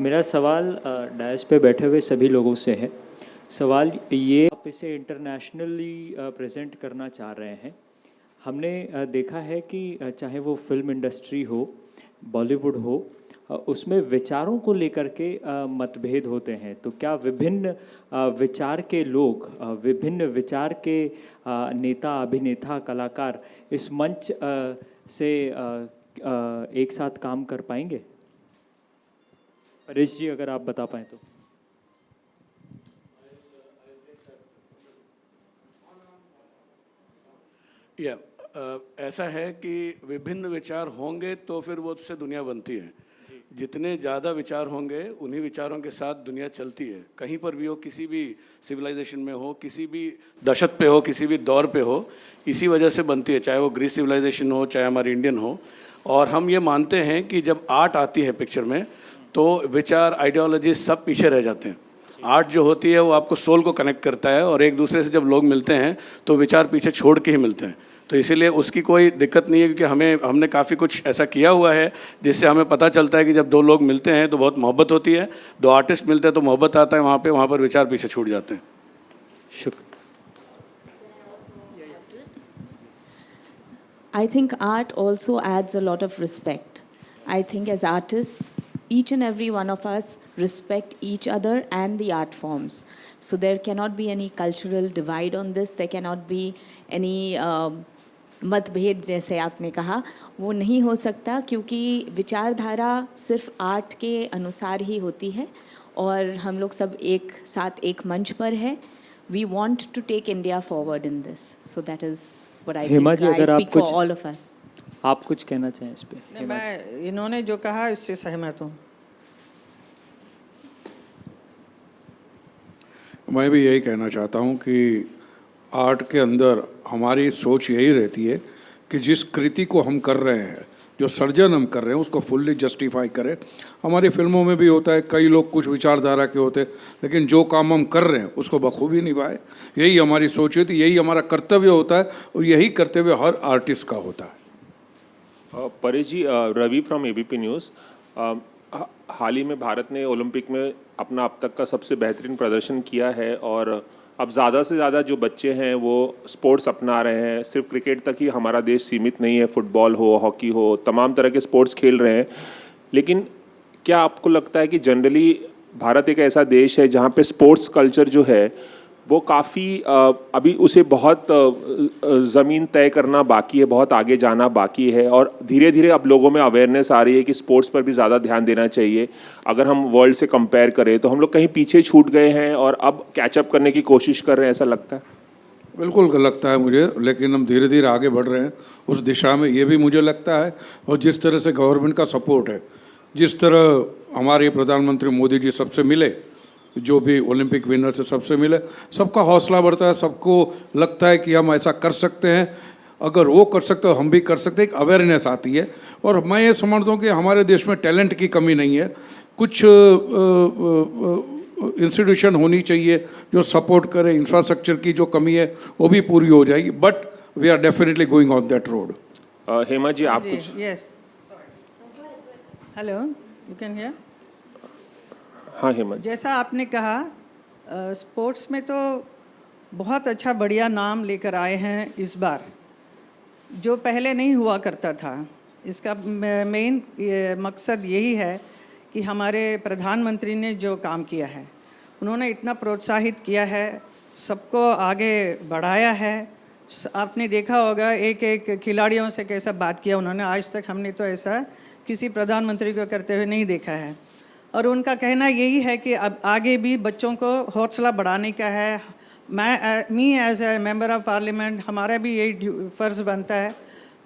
मेरा सवाल डायस पे बैठे हुए सभी लोगों से है। सवाल ये, आप इसे इंटरनेशनली प्रेजेंट करना चाह रहे हैं। हमने देखा है कि चाहे वो फिल्म इंडस्ट्री हो, बॉलीवुड हो, उसमें विचारों को लेकर के मतभेद होते हैं। तो क्या विभिन्न विचार के लोग, विभिन्न विचार के नेता, अभिनेता, कलाकार इस मंच से एक साथ काम कर पाएंगे? परेश जी, अगर आप बता पाएँ तो। ऐसा है कि विभिन्न विचार होंगे तो फिर वो उससे दुनिया बनती है। जितने ज़्यादा विचार होंगे उन्हीं विचारों के साथ दुनिया चलती है। कहीं पर भी हो, किसी भी सिविलाइजेशन में हो, किसी भी दशक पे हो, किसी भी दौर पे हो, इसी वजह से बनती है। चाहे वो ग्रीस सिविलाइजेशन हो, चाहे हमारी इंडियन हो। और हम ये मानते हैं कि जब आर्ट आती है पिक्चर में तो विचार, आइडियोलॉजी सब पीछे रह जाते हैं। आर्ट जो होती है वो आपको सोल को कनेक्ट करता है, और एक दूसरे से जब लोग मिलते हैं तो विचार पीछे छोड़ के ही मिलते हैं। तो इसीलिए उसकी कोई दिक्कत नहीं है, क्योंकि हमने काफ़ी कुछ ऐसा किया हुआ है जिससे हमें पता चलता है कि जब दो लोग मिलते हैं तो बहुत मोहब्बत होती है, दो आर्टिस्ट मिलते हैं तो मोहब्बत आता है वहाँ पर विचार पीछे छूट जाते हैं। शुक्रिया। I think art also adds a lot of respect. I think as artists, each and every one of us respect each other and the art forms. So there cannot be any cultural divide on this. There cannot be any मतभेद, जैसे आपने कहा, वो नहीं हो सकता, क्योंकि विचारधारा सिर्फ आर्ट के अनुसार ही होती है और हम लोग सब एक साथ एक मंच पर है. We want to take India forward in this. So that is what I Hema think. Ji, I अगर आप speak for कुछ- all of us. आप कुछ कहना चाहें इस पे? नहीं, मैं इन्होंने जो कहा इससे सहमत हूँ. मैं भी यही कहना चाहता हूँ कि आर्ट के अंदर हमारी सोच यही रहती है कि जिस कृति को हम कर रहे हैं, जो सर्जन हम कर रहे हैं, उसको फुल्ली जस्टिफाई करें. हमारी फिल्मों में भी होता है, कई लोग कुछ विचारधारा के होते हैं, लेकिन जो काम हम कर रहे हैं उसको बखूबी निभाए. यही हमारी सोच होती है, यही हमारा कर्तव्य होता है, और यही कर्तव्य हर आर्टिस्ट का होता है. परेश जी, रवि फ्रॉम एबीपी न्यूज़. हाल ही में भारत ने ओलंपिक में अपना अब तक का सबसे बेहतरीन प्रदर्शन किया है, और अब ज़्यादा से ज़्यादा जो बच्चे हैं वो स्पोर्ट्स अपना रहे हैं. सिर्फ क्रिकेट तक ही हमारा देश सीमित नहीं है, फुटबॉल हो, हॉकी हो, तमाम तरह के स्पोर्ट्स खेल रहे हैं. लेकिन क्या आपको लगता है कि जनरली भारत एक ऐसा देश है जहाँ पे स्पोर्ट्स कल्चर जो है वो काफ़ी अभी उसे बहुत ज़मीन तय करना बाकी है, बहुत आगे जाना बाकी है, और धीरे धीरे अब लोगों में अवेयरनेस आ रही है कि स्पोर्ट्स पर भी ज़्यादा ध्यान देना चाहिए. अगर हम वर्ल्ड से कंपेयर करें तो हम लोग कहीं पीछे छूट गए हैं और अब कैचअप करने की कोशिश कर रहे हैं, ऐसा लगता है? बिल्कुल लगता है मुझे, लेकिन हम धीरे धीरे आगे बढ़ रहे हैं उस दिशा में, ये भी मुझे लगता है. और जिस तरह से गवर्नमेंट का सपोर्ट है, जिस तरह हमारे प्रधानमंत्री मोदी जी सबसे मिले, जो भी ओलंपिक विनर से सबसे मिले, सबका हौसला बढ़ता है, सबको लगता है कि हम ऐसा कर सकते हैं. अगर वो कर सकते हो हम भी कर सकते हैं. एक अवेयरनेस आती है, और मैं ये समझता हूँ कि हमारे देश में टैलेंट की कमी नहीं है. कुछ इंस्टीट्यूशन होनी चाहिए जो सपोर्ट करे. इंफ्रास्ट्रक्चर की जो कमी है वो भी पूरी हो जाएगी, but we are definitely going on that road. Hema ji, आप कुछ? Yes. Hello, you can hear? हाँ हेमा जी. जैसा आपने कहा, स्पोर्ट्स में तो बहुत अच्छा बढ़िया नाम लेकर आए हैं इस बार, जो पहले नहीं हुआ करता था. इसका मेन मकसद यही है कि हमारे प्रधानमंत्री ने जो काम किया है, उन्होंने इतना प्रोत्साहित किया है, सबको आगे बढ़ाया है. आपने देखा होगा एक एक खिलाड़ियों से कैसा बात किया उन्होंने. आज तक हमने तो ऐसा किसी प्रधानमंत्री को करते हुए नहीं देखा है. और उनका कहना यही है कि अब आगे भी बच्चों को हौसला बढ़ाने का है. Me as a member of parliament, हमारा भी यही फ़र्ज़ बनता है,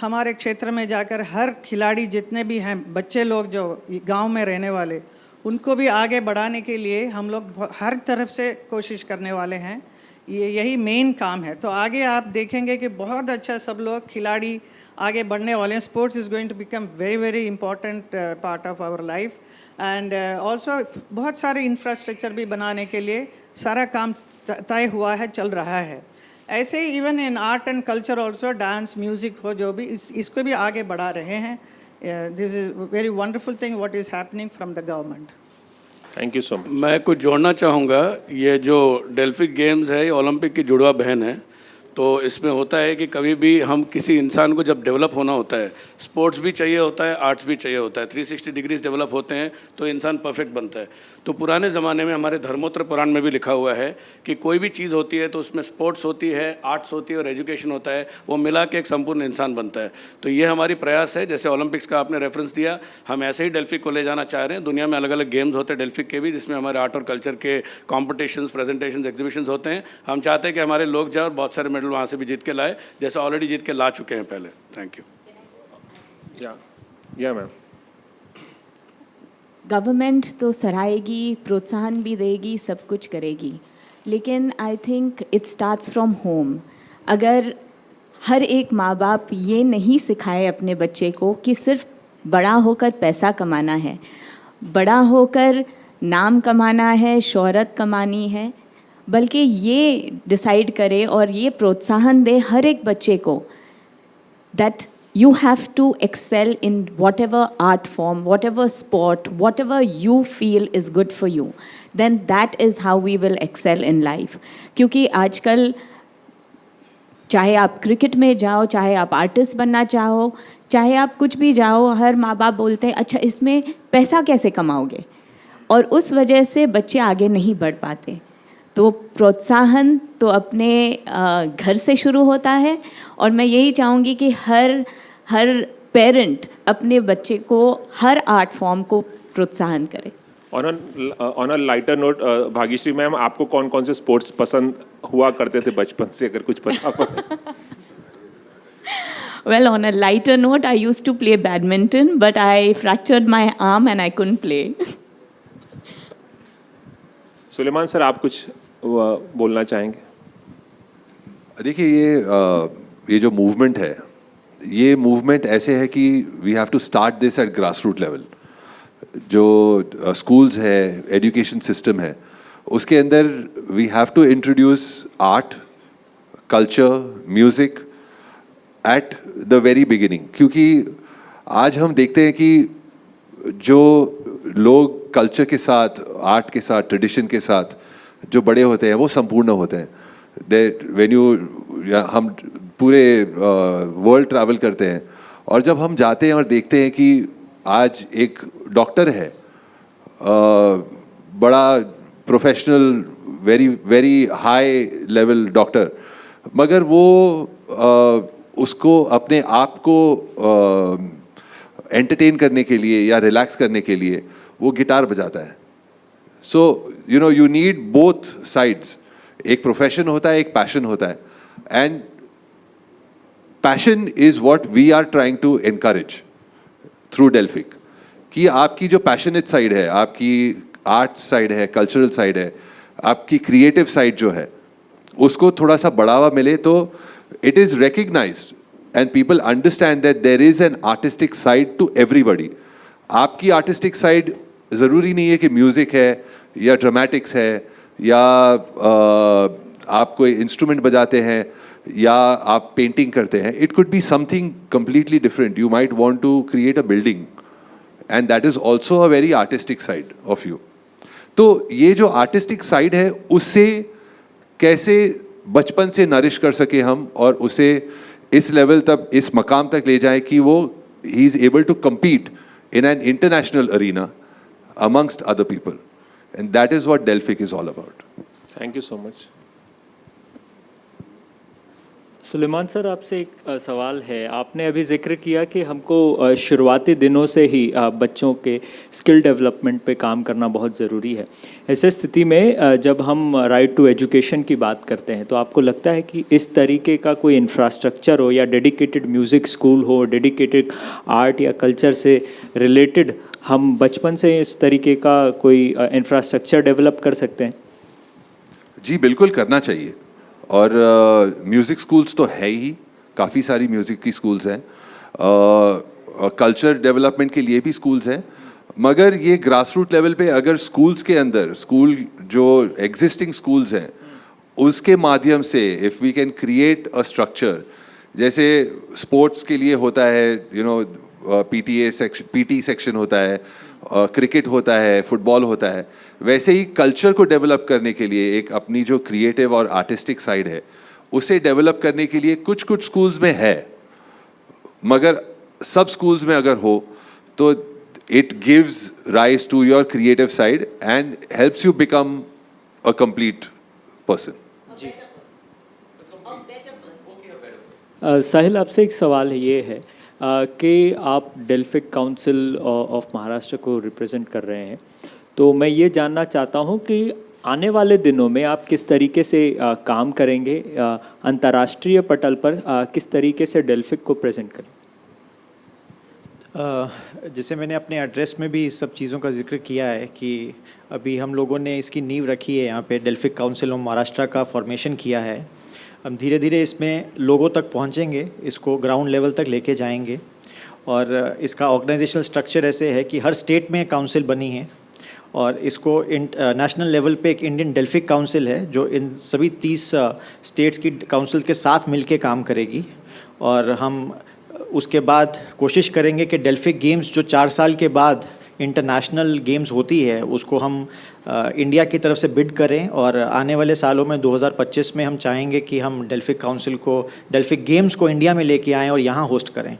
हमारे क्षेत्र में जाकर हर खिलाड़ी जितने भी हैं, बच्चे लोग जो गांव में रहने वाले, उनको भी आगे बढ़ाने के लिए हम लोग हर तरफ से कोशिश करने वाले हैं. यही मेन काम है. तो आगे आप देखेंगे कि बहुत अच्छा सब लोग खिलाड़ी आगे बढ़ने वाले हैं. Sports is going to become very very important part of our life. And also बहुत सारे इंफ्रास्ट्रक्चर भी बनाने के लिए सारा काम तय हुआ है, चल रहा है. ऐसे ही even in art and culture also, dance, music हो, जो भी इसको भी आगे बढ़ा रहे हैं. This is very wonderful thing what is happening from the government. Thank you so much. मैं कुछ जोड़ना चाहूँगा. ये जो डेल्फिक गेम्स है, ये ओलंपिक की जुड़वा बहन है. तो इसमें होता है कि कभी भी हम किसी इंसान को जब डेवलप होना होता है, स्पोर्ट्स भी चाहिए होता है, आर्ट्स भी चाहिए होता है. 360 डिग्रीज डेवलप होते हैं तो इंसान परफेक्ट बनता है. तो पुराने ज़माने में हमारे धर्मोत्तर पुराण में भी लिखा हुआ है कि कोई भी चीज़ होती है तो उसमें स्पोर्ट्स होती है, आर्ट्स होती है और एजुकेशन होता है. वो मिला के एक संपूर्ण इंसान बनता है. तो ये हमारी प्रयास है. जैसे ओलंपिक्स का आपने रेफरेंस दिया, हम ऐसे ही डेल्फिक को ले जाना चाह रहे हैं. दुनिया में अलग अलग गेम्स होते हैं डेल्फिक के भी, जिसमें हमारे आर्ट और कल्चर के कॉम्पिटिशन्स, प्रेजेंटेशंस, एग्जीबिशंस होते हैं. हम चाहते हैं कि हमारे लोग जाए और बहुत सारे मेडल वहाँ से भी जीत के लाए, जैसे ऑलरेडी जीत के ला चुके हैं पहले. Thank you. या मैम. गवर्नमेंट तो सराहेगी, प्रोत्साहन भी देगी, सब कुछ करेगी, लेकिन I think it starts from home. अगर हर एक माँ बाप ये नहीं सिखाए अपने बच्चे को कि सिर्फ बड़ा होकर पैसा कमाना है, बड़ा होकर नाम कमाना है, शोहरत कमानी है, बल्कि ये डिसाइड करे और ये प्रोत्साहन दे हर एक बच्चे को that you have to excel in whatever art form, whatever sport, whatever you feel is good for you, then that is how we will excel in life. क्योंकि आजकल चाहे आप क्रिकेट में जाओ, चाहे आप आर्टिस्ट बनना चाहो, चाहे आप कुछ भी जाओ, हर माँ बाप बोलते हैं अच्छा इसमें पैसा कैसे कमाओगे, और उस वजह से बच्चे आगे नहीं बढ़ पाते. तो प्रोत्साहन तो अपने घर से शुरू होता है, और मैं यही चाहूँगी कि हर पेरेंट अपने बच्चे को हर आर्ट फॉर्म को प्रोत्साहन करे. On a lighter note, Bhagyashree ma'am, आपको कौन कौन से स्पोर्ट्स पसंद हुआ करते थे बचपन से, अगर कुछ पता हो? Well, on a lighter note, I used to play badminton, but I fractured my arm and I couldn't play. Suleman sir, आप कुछ बोलना चाहेंगे? देखिए, ये जो मूवमेंट है, ये मूवमेंट ऐसे है कि we have to start this at grass root level. जो स्कूल्स है, एजुकेशन सिस्टम है, उसके अंदर we have to introduce art, culture, music at the very beginning. क्योंकि आज हम देखते हैं कि जो लोग कल्चर के साथ, आर्ट के साथ, ट्रेडिशन के साथ जो बड़े होते हैं वो संपूर्ण होते हैं. हम पूरे वर्ल्ड ट्रैवल करते हैं, और जब हम जाते हैं और देखते हैं कि आज एक डॉक्टर है, बड़ा professional, very very high level doctor, मगर वो उसको अपने आप को एंटरटेन करने के लिए या रिलैक्स करने के लिए वो गिटार बजाता है. So you need both sides. एक प्रोफेशन होता है, एक पैशन होता है, and passion is what we are trying to encourage through Delphic. कि आपकी जो पैशनेट साइड है, आपकी आर्ट साइड है, कल्चरल साइड है, आपकी क्रिएटिव साइड जो है, उसको थोड़ा सा बढ़ावा मिले तो it is recognised and people understand that there is an artistic side to everybody. आपकी आर्टिस्टिक साइड ज़रूरी नहीं है कि म्यूज़िक है या ड्रामेटिक्स है या आप कोई इंस्ट्रूमेंट बजाते हैं या आप पेंटिंग करते हैं. It could be something completely different. You might want to create a building and that is also a very artistic side of you. तो ये जो आर्टिस्टिक साइड है, उससे कैसे बचपन से नरिश कर सके हम और उसे इस लेवल तक, इस मकाम तक ले जाए कि वो ही is able to compete in an international arena amongst other people, and that is what Delphic is all about. Thank you so much. Suleman sir, आपसे एक सवाल है. आपने अभी जिक्र किया कि हमको शुरुआती दिनों से ही बच्चों के स्किल डेवलपमेंट पे काम करना बहुत ज़रूरी है. ऐसे स्थिति में जब हम राइट टू एजुकेशन की बात करते हैं, तो आपको लगता है कि इस तरीके का कोई इंफ्रास्ट्रक्चर हो, या डेडिकेटेड म्यूज़िक स्कूल हो, डेडिकेटेड आर्ट या कल्चर से रिलेटेड हम बचपन से इस तरीके का कोई इंफ्रास्ट्रक्चर डेवलप कर सकते हैं? जी बिल्कुल करना चाहिए. और म्यूज़िक स्कूल्स तो है ही, काफ़ी सारी म्यूज़िक की स्कूल्स हैं, कल्चर डेवलपमेंट के लिए भी स्कूल्स हैं. मगर ये ग्रास रूट लेवल पे अगर स्कूल्स के अंदर, स्कूल जो एग्जिस्टिंग स्कूल्स हैं उसके माध्यम से if we can create a structure, जैसे स्पोर्ट्स के लिए होता है पीटी सेक्शन होता है, क्रिकेट होता है, फुटबॉल होता है, वैसे ही कल्चर को डेवलप करने के लिए एक अपनी जो क्रिएटिव और आर्टिस्टिक साइड है उसे डेवलप करने के लिए कुछ कुछ स्कूल्स में है, मगर सब स्कूल्स में अगर हो तो it gives rise to your creative side and helps you become a complete person. Sahil, आपसे एक सवाल ये है कि आप डेल्फिक काउंसिल ऑफ महाराष्ट्र को रिप्रेजेंट कर रहे हैं, तो मैं ये जानना चाहता हूँ कि आने वाले दिनों में आप किस तरीके से काम करेंगे, अंतर्राष्ट्रीय पटल पर किस तरीके से डेल्फिक को प्रेजेंट करें? जैसे मैंने अपने एड्रेस में भी इस सब चीज़ों का जिक्र किया है कि अभी हम लोगों ने इसकी नींव रखी है, यहाँ पे डेल्फिक काउंसिल ऑफ महाराष्ट्र का फॉर्मेशन किया है। हम धीरे धीरे इसमें लोगों तक पहुँचेंगे, इसको ग्राउंड लेवल तक लेके जाएंगे और इसका ऑर्गेनाइजेशनल स्ट्रक्चर ऐसे है कि हर स्टेट में काउंसिल बनी है और इसको नेशनल लेवल पे एक इंडियन डेल्फिक काउंसिल है जो इन सभी 30 स्टेट्स की काउंसिल के साथ मिलके काम करेगी। और हम उसके बाद कोशिश करेंगे कि डेल्फिक गेम्स जो 4 साल के बाद इंटरनेशनल गेम्स होती है उसको हम इंडिया की तरफ से बिड करें और आने वाले सालों में 2025 में हम चाहेंगे कि हम डेल्फिक काउंसिल को, डेल्फिक गेम्स को इंडिया में लेके आएँ और यहाँ होस्ट करें।